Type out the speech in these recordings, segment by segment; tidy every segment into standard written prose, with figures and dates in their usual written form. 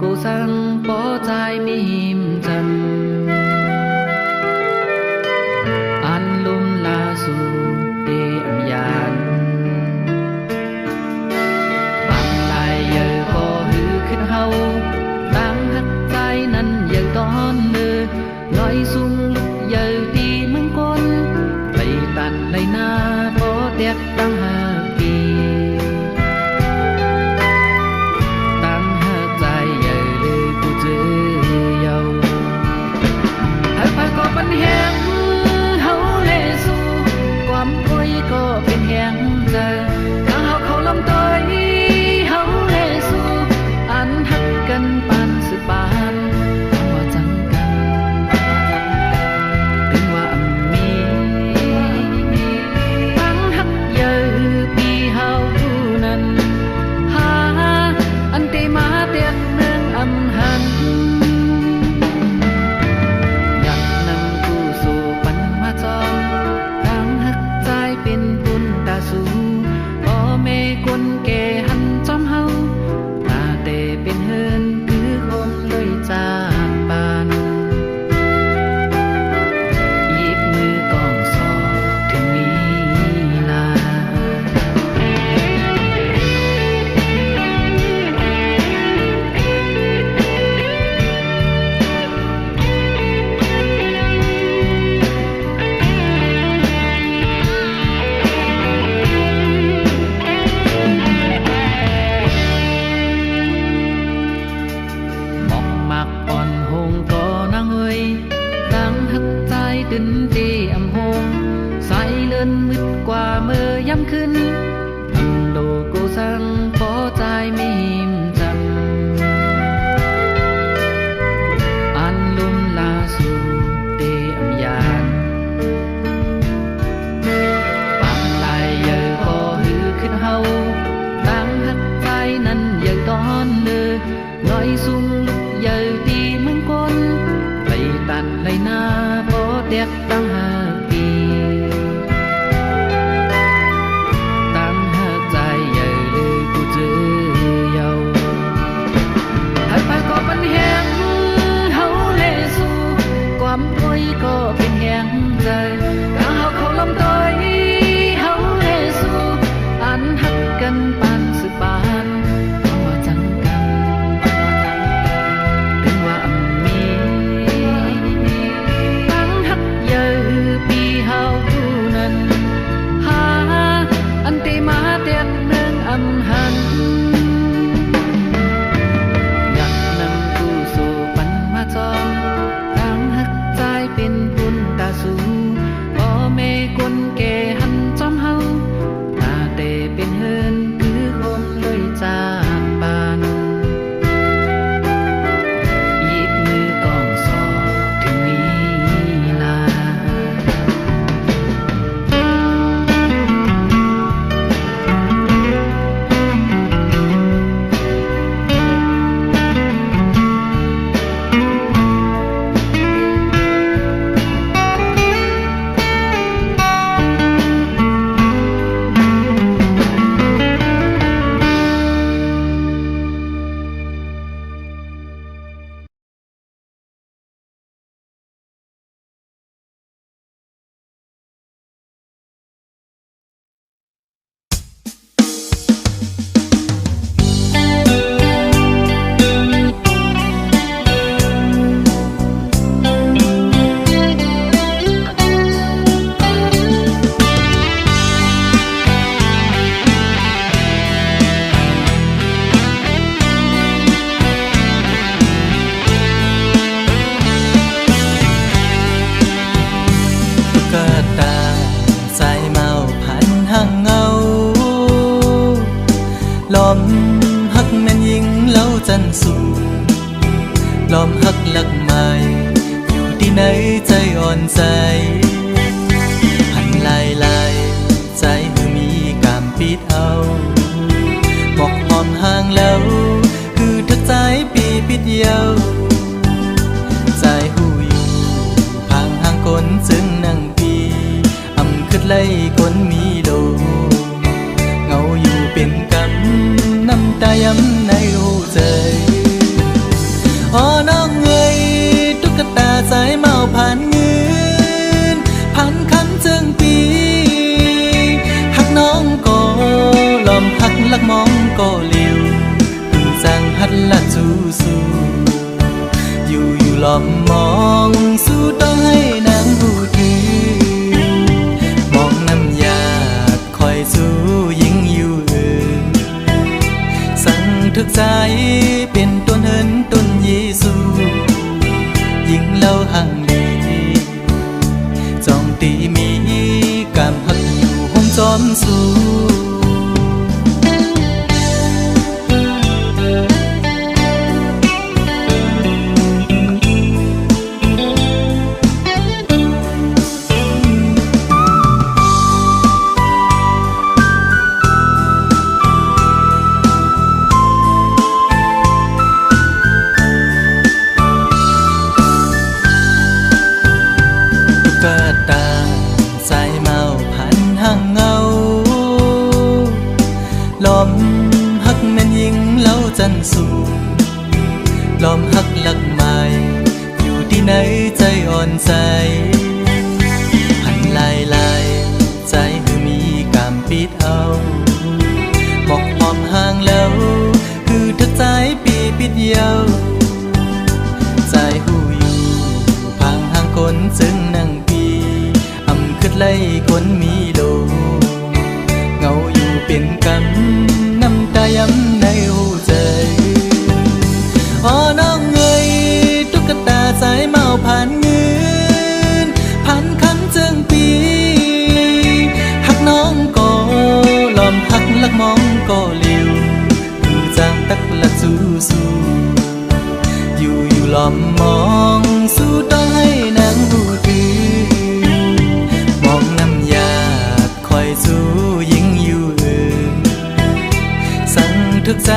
cô sang bỏ dài mi hiểm dần an lung la su để âm yàn bạn lại giờ có hư khích hâu đang hắt tay năn giờ đón nơ nói sung lúc giờ đi mừng con bày tàn lấy na bỏ đẹp đang hà kỳปัญแหงเฮาเลสู่ความป่วยก็เป็นแหงใจถ้าเฮาเขาลำต้อยเฮาเลสู่อันฮักกันปานสืบปานว่าจังกันถึงว่ามีทั้งฮักเยอะปีเฮาผู้นั้นหาอันเตมาเตียนเมืองอำหันคนแก่หันจอมเฮาตาแต่เป็นเฮินคือคมเลยจากปานหยิบมือกองสอบถึงมีลาตื่นตีอำหงสายเลื่อนมืดกว่าเมื่อย่ำขึ้นอำโลโกสังปอใจไม่หิมจำอันลุมลาสู่เตอำยานปังลายเยอะก็หือขึ้นเฮาตั้งหักใจนั้นเยอะตอนเนื้อลอยสูงลุกเยอะตีเมืองก้นไปตัดไรหน้าเด็กตั้งหาปีตั้งหาใจใหญ่เลยกูเจอเยาหากไปก็ปัญแหงเฮาเลสู่ความป่วยก็เป็นแหงใจถ้าเฮาเขาลำต้อยเฮาเลสู่อันหักกันปานสืบปานว่าจังกันถึงว่ามีปีเฮาผู้นั้นหาอันติมาเตียนเมืองอำหันอยากนำผู้สู่ปันมาจอมตั้งหักใจเป็นบุญตาสู่พ่อแม่คนแก่หันจอมเฮาตาแต่เป็นเฮินคือคมเลยจากปานหยิบมือกองสอบถึงมีลาลอมฮักแม่นยิงเล่าจันสูลอมฮักหลักใหม่อยู่ที่ไหนใจอ่อนใจหันลายใจคือมีกามปิดเอาบอกหอมห่างแล้วคือทักใจปีปิดเยาใจหูอยู่ห่างห่างคนจึงนั่งปีอำขึ้นไล่คนมีโลเงาอยู่เป็นกำน้ำตาย้ำในหัวใจ อมมองสู้ต้องให้นางผู้ถือมองน้ำยาดคอยสู้ยิ่งอยู่สั่งทึกใจเป็นต้นเหินต้นเยซูยิ่งเล่าห่างดีจองตีมีกามหักอยู่ห้องจอมสู้ลอมหักแม่นยิงเล่าจันสูลอมหักหลักใหม่อยู่ที่ไหนใจอ่อนใจหันลายใจคือมีกามปิดเอาบอกหอมห่างแล้วคือทึกใจปีปิดเยาใจหูอยู่พังห่างคนจึงนั่งปีอำคืดไล่คนมีโลเงาอยู่เป็นกำน้ำตาย้ำในหูใจอ๋อน้องเอ๋ยตุ๊กตาสายเมาผ่านเงินผ่านคำจึงปีหักน้องก็ลอมหักลักมองก็เลี้ยวคือจางตักละสู้อยู่ลอมมองสู้ต้องให้นางหูถือมองน้ำยาดคอยสู้ยิ่งอยู่สั่งทึกใจ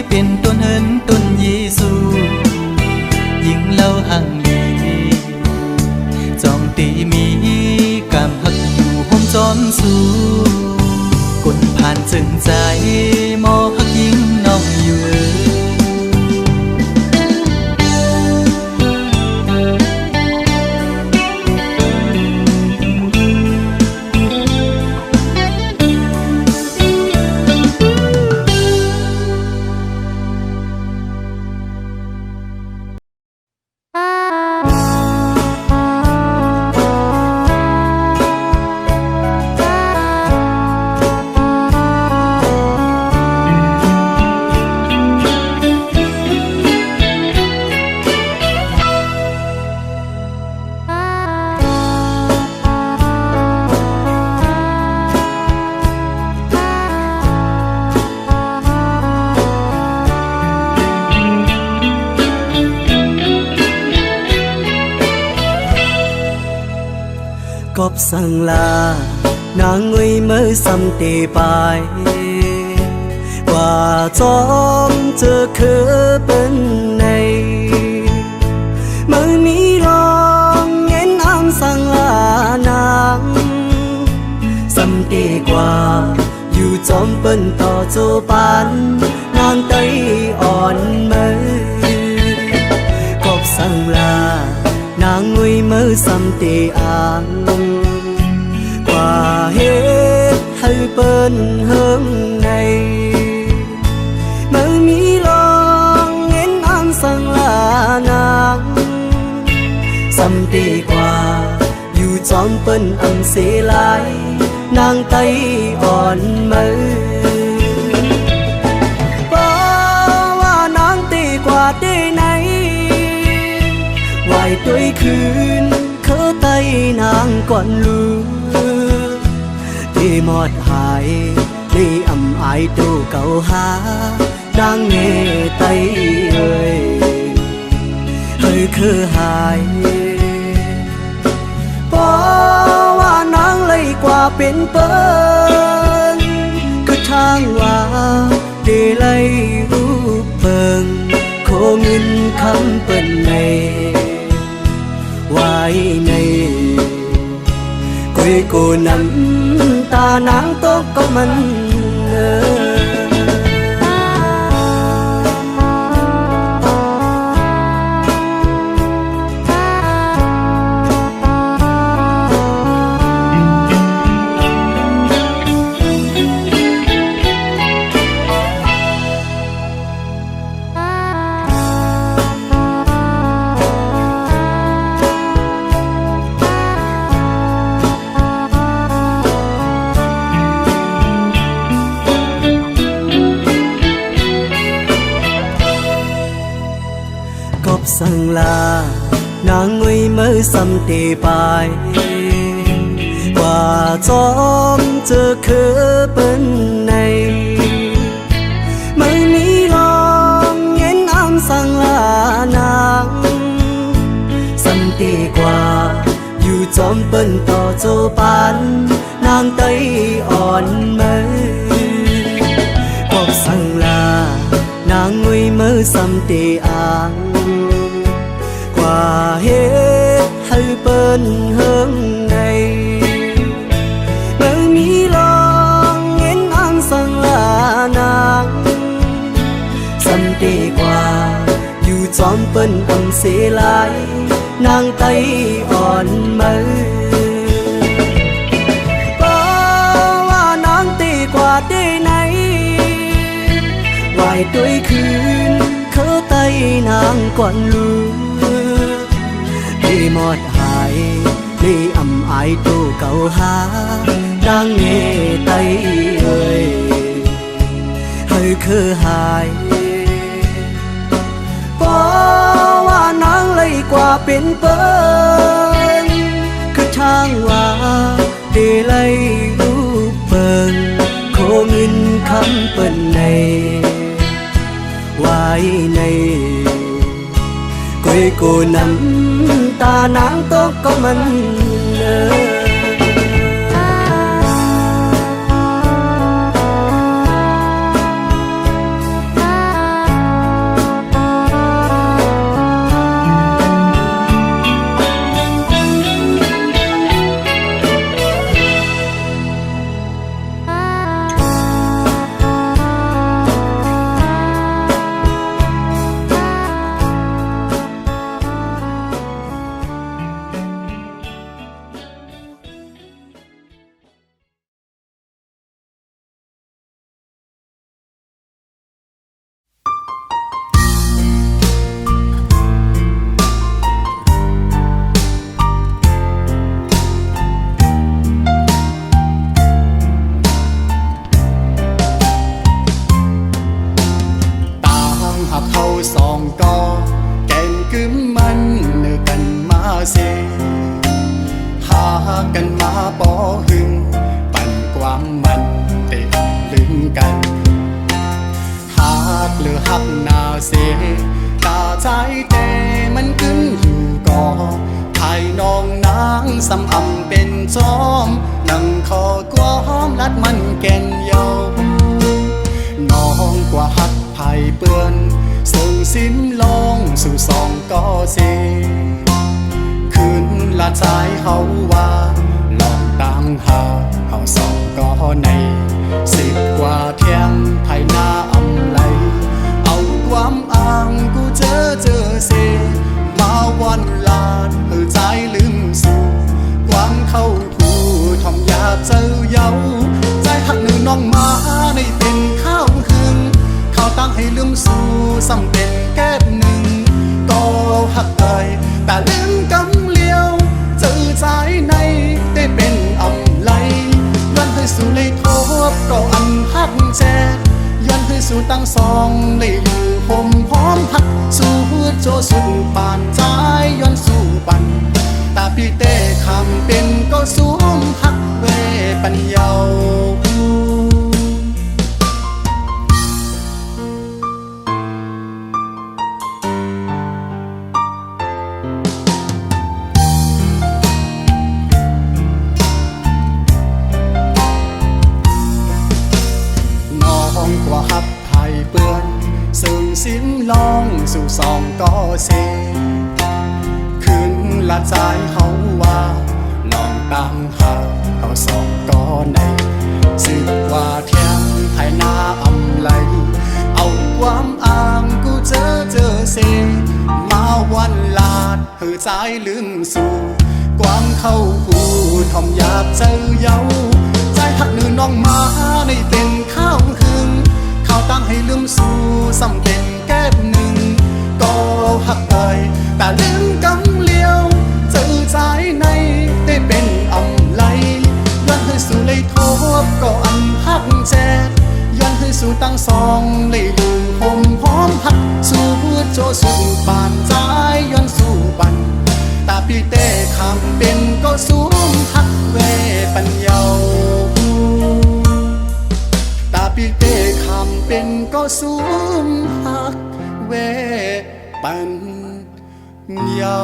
เป็นต้นเหินต้นเยซูยิ่งเล่าห่างดีจองตีมีกามหักอยู่ห้องจอมสู้กลผ่านจึงใจมอหักยิ่งน้องอยู่กบสั่งลานางงวยเมื่อซ้ำตีไปว่าจอมเจอคือเป็นในเมื่อมีลองเงินอ้างสั่งลานางซ้ำตีกว่าอยู่จอมเป็นต่อโจปันนางไตอ่อนเมื่อกบสั่งลานางงวยเมื่อซ้ำตีอ่างกว่าเหตุให้เปิ้นเฮิงในเมื่อมีลองเงินอ้างสั่งลานางซ้ำตีกว่าอยู่จอมเปิ้นอังเสลายนางไตอ่อนเมื่อว่านางตีกว่าตีไหนไหวตัวคืนเขาไตนางก่อนลือที่หมดหายที่อำอายตู้เก่าหานางเงไตเอ้ยเฮ้ยคือหายเพราะว่านางเลยกว่าเป็นเปิ้นคือทางว่าได้เลยอุบเปิงโคเงินคำเปิ้นในไว้ในกุยกูน้ำตานางตกก็มัน sang la nàng ngồi mơ xăm tê bài và gió chờ khứ bên này mơ mi lòng nghe am sang la nàng xăm tê quaอยู่จอมเปิ้นต่อโจปานนางไตอ่อนมือบอกสั่งลานางงวยมือซ้ำเตอ่างกว่าเฮ็ดให้เปิ้นเฮิงในเมื่อมีลองเห็นอ่างสั่งลานางซ้ำเตกว่าอยู่จอมเปิ้นอำเสลายนางไตอ่อนมือบอกว่านางตีกว่าได้ไหนวายด้วยคืนเขาไตนางก่อนลูกได้หมดหายได้อำอายตัวเก่าหานางเงไตเอ่ยให้คือหายว่านางเลยกว่าเป็นเปิ้นคือทางว่าได้เลยรูปเปิ้นโคเงินคำเปิ้นในไว้ในกุยกูน้ำตานางตกก็มันเนอกันมาปอหึงปั่นความมันเตะลืมกันหักหรือหักนาเสตาใจแต่มันขึ้นอยู่ก่อภายน้องนางสำอำเป็นจอมนั่งคอกวามลัดมันแก่นเยาน้องกว่าหักไผ่เปื้อนส่งสิ้นลองสู่สองก็เสคืนละใจเฮาว่าลองต่างหาเฮาสองก็ใน10 กว่าเที่ยงไทยหน้าอำไหลเอาความอ้างกูเจอเสมาวันลาดเพื่อใจลืมสู่ความเข้าผู้ทอมยาเจ้าเยาใจหักหนึ่งน้องมาในเป็นข้าวหึงข้าวตั้งให้ลืมสู่ซ้ำเป็นแก้หนึ่งก็หักเอ่ยแต่ลืมกำเลี้ยวเจอใจในได้เป็นอำไหลย้อนให้สู่เลยทบก็อันหักแจย้อนให้สู่ตั้งสองเลยอยู่ห่มพร้อมหักสู่โจสุดป่านใจย้อนสู่ปันตาพี่เต้คำเป็นก็สวมหักเวปัญญากว่าหับไผ่เปื้อนซึ่งสิ้นลองสู่สองก็เสคืนละใจเฮาว่าลองตามหาเขาสองก็ใน10 กว่าเที่ยงไทยหน้าอำไหลเอาความอ้างกูเจอเสมาวันลาดเหือใจลืมสู่ความเข้าหูทอมยาบเจอเยาใจหักหนึ่งน้องมาในเป็นข้าวหึงข้าวตั้งให้ลืมสู่ซ้ำเป็นแก้หนึ่งก็หักเอ่ยแต่ลืมกำเลี้ยวเจอใจในได้เป็นอำไหลย้อนให้สู่เลยทบก็อันหักแจย้อนให้สู่ตั้งสองเลยอยู่ห่มพร้อมหักสู่ โจสู่ปานใจย้อนสู่บันตาปีเต้คำเป็นก็สูงทักเวปัญญาตาปีเต้คำเป็นก็สูงทักเวปัญญา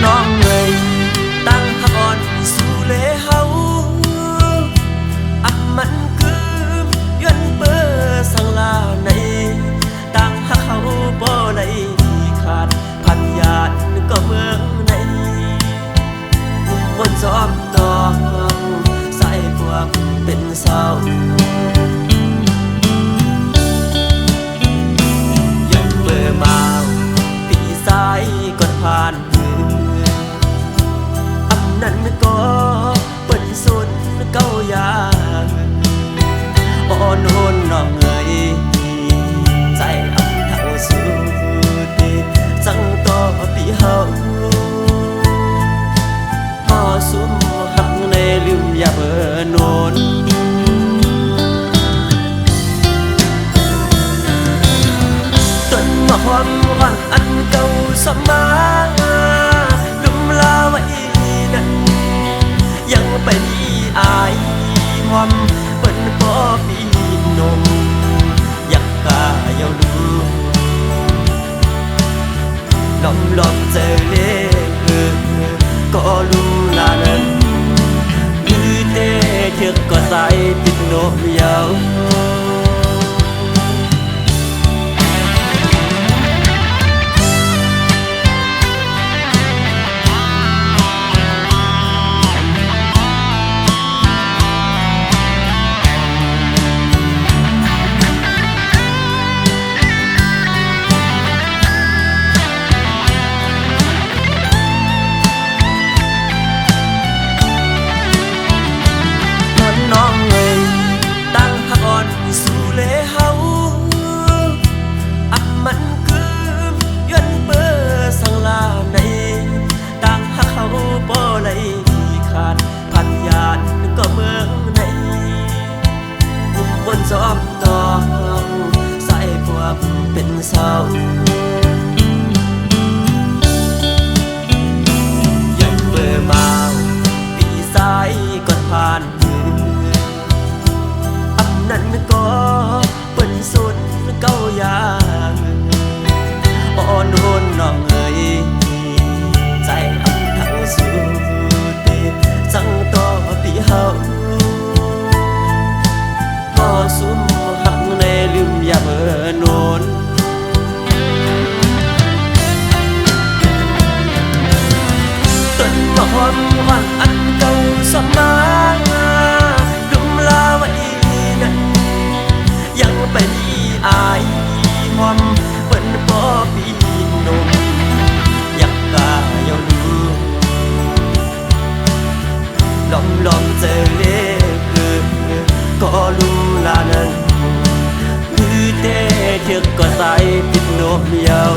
น้องเอ่ยตั้งพักอ่อนสู่เลเฮาอักมันคือย้อนเปิดสังลาในตั้งหักเขาบ่ไหลขาดพันญาติก็เมืองในมนต์จอมตองใส่พวกเป็นเศร้าย้อนเปิดมาปีสายก่อนผ่านนั่นก็เปิดสุดเก้ายาอ่อนโหนน้องเอ๋ยใจอับเท่าสุดจังต่อปีเฮาพอสุมหักในลืมอย่าเบิ่นโนนต้นมะฮอมอ่อนอันเก่าสมาลุมลาไว้ยังไปดีอายหอมเปิ้นบ่ปีนมอยากกายาวดูล้อมเจอเลก็รู้ลานั้นคือเต้เถือกก็ใส่ติดนมยาวจอมตองใส่พวกเป็นเศร้ายันเบอร์มาปีสายก่อนผ่านอันนั้นก็เป็นสุดเก้ายาอ่อนโหนน้องเอ๋ยใจอับเท่าสุดจังต่อปีเฮาสุมหักในลืมอย่าเบิ่นโนนต้นมะฮอมอ่อนอันเก่าสมาลุมลาไว้นั้นยังไปดีอายหอมเปิ้นบ่ปีนมอยากกายาวดูล้อมเจอเลก็รู้ลานั้นคือเต้เถือกก็ใส่ติดนมยาว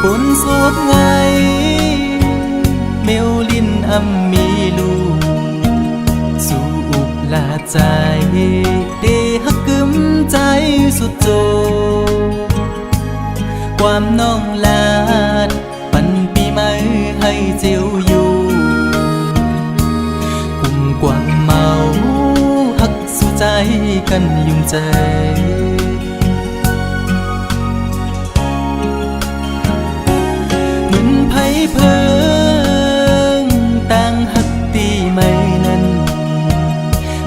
คนโสดไงเมลลินอัมมีลูสู่อุบลาใจเดฮัก ความน้องลาดปันปีใหม่ให้เจียวอยู่กุ่มกวางเมาหักสู่ใจกันยุ่งใจเหมือนไผ่เพิงต่างหักตีไม่นั้น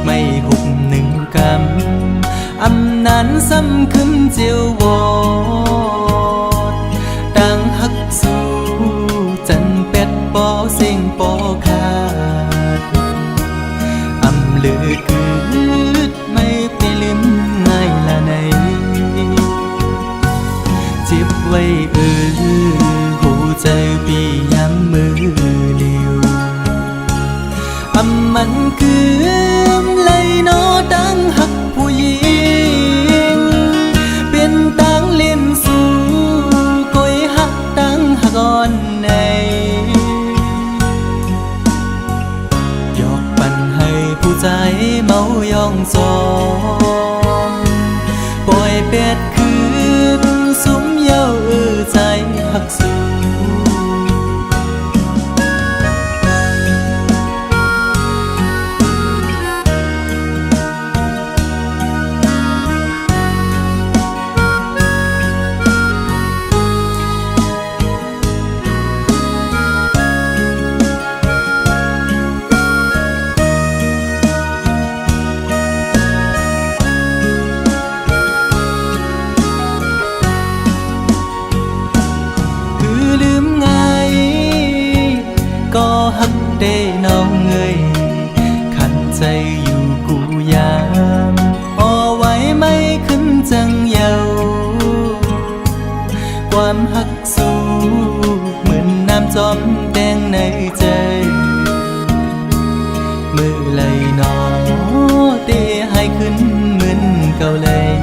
ไม่หุบหนึ่งกำอำนั้นซ้ำคืนเจียววอดต่างหักสู่จันเป็ดปอเสียงปอขาดอำเลือคืดไม่ไปลืมง่ายละในเจ็บไว้หูใจปีย้ำมือเลียวอำมันคือเลยนอดังหักผู้หญิงเป็นตังเล่นสู่ก้อยหักตังหักอ่อนในหยอกปั่นให้ผู้ใจเมายองจองปล่อยเป็ดคืนสุมเย้าใจหักสู่ก็หักได้น้องเงยขันใจอยู่กูยามอ่อไว้ไม่ขึ้นจังเยาความหักสู้เหมือนน้ำจอมแดงในใจมือไหลนอเตะให้ขึ้นเหมือนเก่าเลย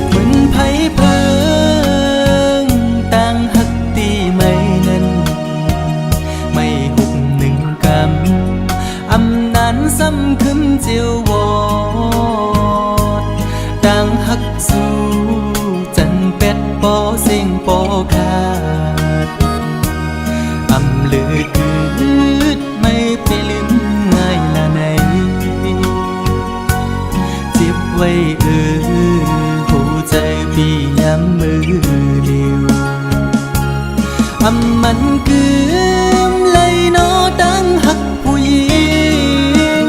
เหมือนไผ่เพิงต่างหักตีไม่นั้นไม่หุบหนึ่งกำอำนั้นซ้ำคืนเจียววอดต่างหักสู่จันเป็ดปอเสียงปอขาดอำเลือคืดไม่ไปลืมง่ายละในเจ็บไว้หัวใจปีย้ำมือเลียวอำมันคืมเลยนอดังหักผู้หญิง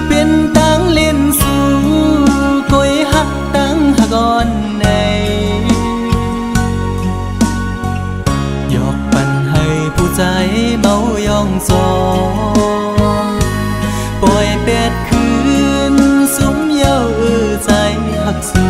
เป็นตังเล่นสู่ก้อยหักตังหักอ่อนในหยอกปั่นให้ผู้ใจเมายองจองปล่อยเป็ดคืนสุมเย้าใจหักสู่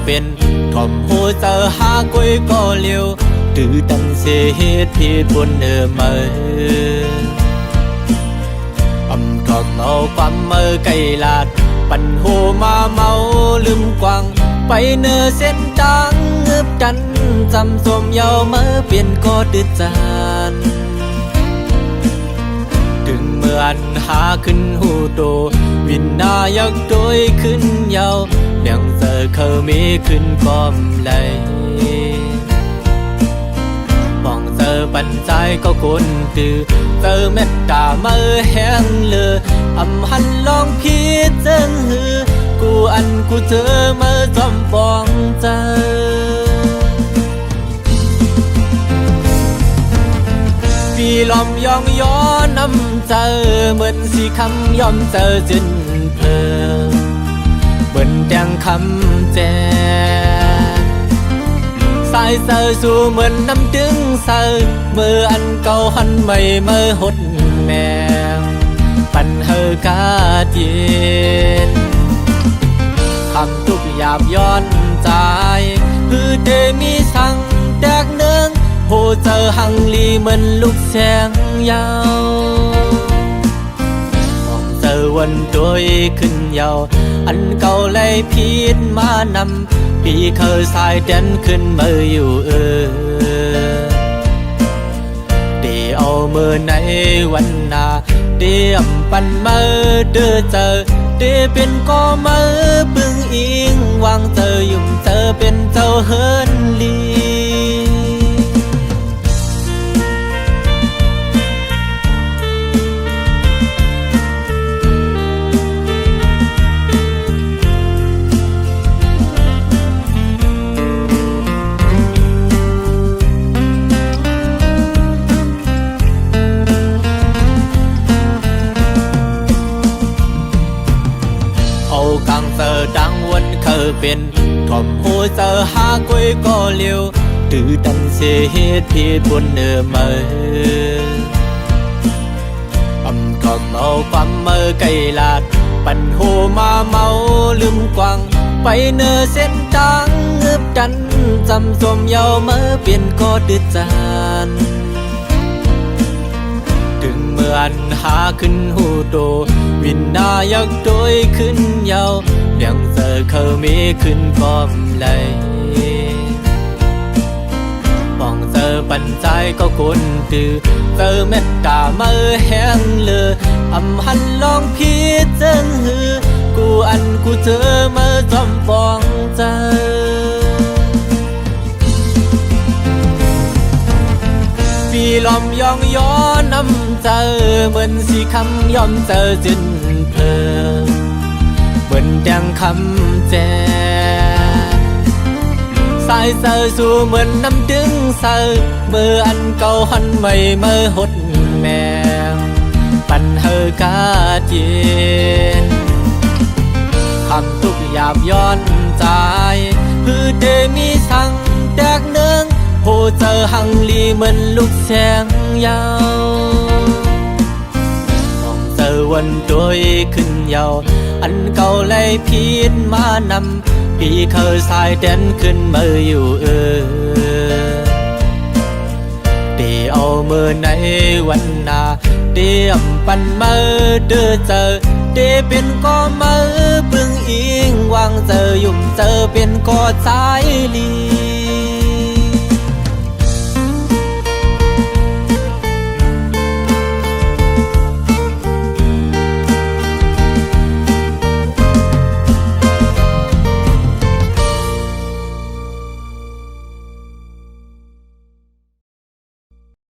เป็นถ่อมหัวเจอหากุยก็เลี้ยวตื้อดันเสียเหตุผิดบนมาถ่อมเอาความไกลลาดปั่นหัวมาเมาลืมกวางไปเส้นทางเงือบดันจำสมเยาเปลี่ยนก็ดืดจานถึงเมื่อนหาขึ้นหูโตวินนายักโดยขึ้นเยาเลี้ยงเจอเขามีขึ้นก้อมไหลมองเจอปันใจก็คนตื่อเจอเม็ดตาแห้งเลยหันลองพิดเจิงหือกูเจอจอมฟองเจอปีลอมยองย้อนน้ำเจอเหมือนสีคำยอมเจอจนเพลินเหมือนแดงคำแจสายเจอสู่เหมือนน้ำดึงเจอเมื่อเก่าหันใหม่หดแมงปันกาเย็นคำทุกหยาบย้อนใจคือเดมีสั่งแตกเนืองโหเจอหังลีเหมือนลูกแสงยาวมองเจอวันโดยขึ้นยาวเก่าเลยพิษมานำปีเคยสายเด่นขึ้นอยู่เดี๋ยวเอามือในวันนาเดียมปันเดือเจอเดียเป็นก็ปึงอิงวางเจอยุ่มเจอเป็นเจ้าเฮินลีกลางเจอดังวันเคยเป็นถ่อมหัวเจอหากุยก็เลี้ยวตื้อดันเสียเหตุผิดบนมาถ่อมเอาความไกลลาดปั่นหัวมาเมาลืมกวางไปเส้นทางเงือบดันจำสมเยาเปลี่ยนก็ดืดจานถึงเมื่อนหาขึ้นหูโตวินนายักโดยขึ้นเยาเลี้ยงเจอเขามีขึ้นก้อมไหลมองเจอปันใจก็คนตื่อเจอเม็ดตาแห้งเลยหันลองพิดเจิงหือกูเจอจอมฟองเจอปีลอมยองย้อนน้ำเจอเหมือนสีคำยอมเจอจนเพลินเหมือนแดงคำแจสายเจอสู่เหมือนน้ำดึงเจอเมื่อเก่าหันใหม่หดแมงปันกาเย็นคำทุกหยาบย้อนใจคือเดมีสั่งแตกเนืองโหเจอหังลีเหมือนลูกแสงยาวมองเจอวันโดยขึ้นยาวเก่าเลยพิษมานำปีเคยสายเด่นขึ้นอยู่เดี๋ยวเอามือในวันนาเดียมปันเดือเจอเดียเป็นก็ปึงอิงวางเจอยุ่มเจอเป็นก็สายลี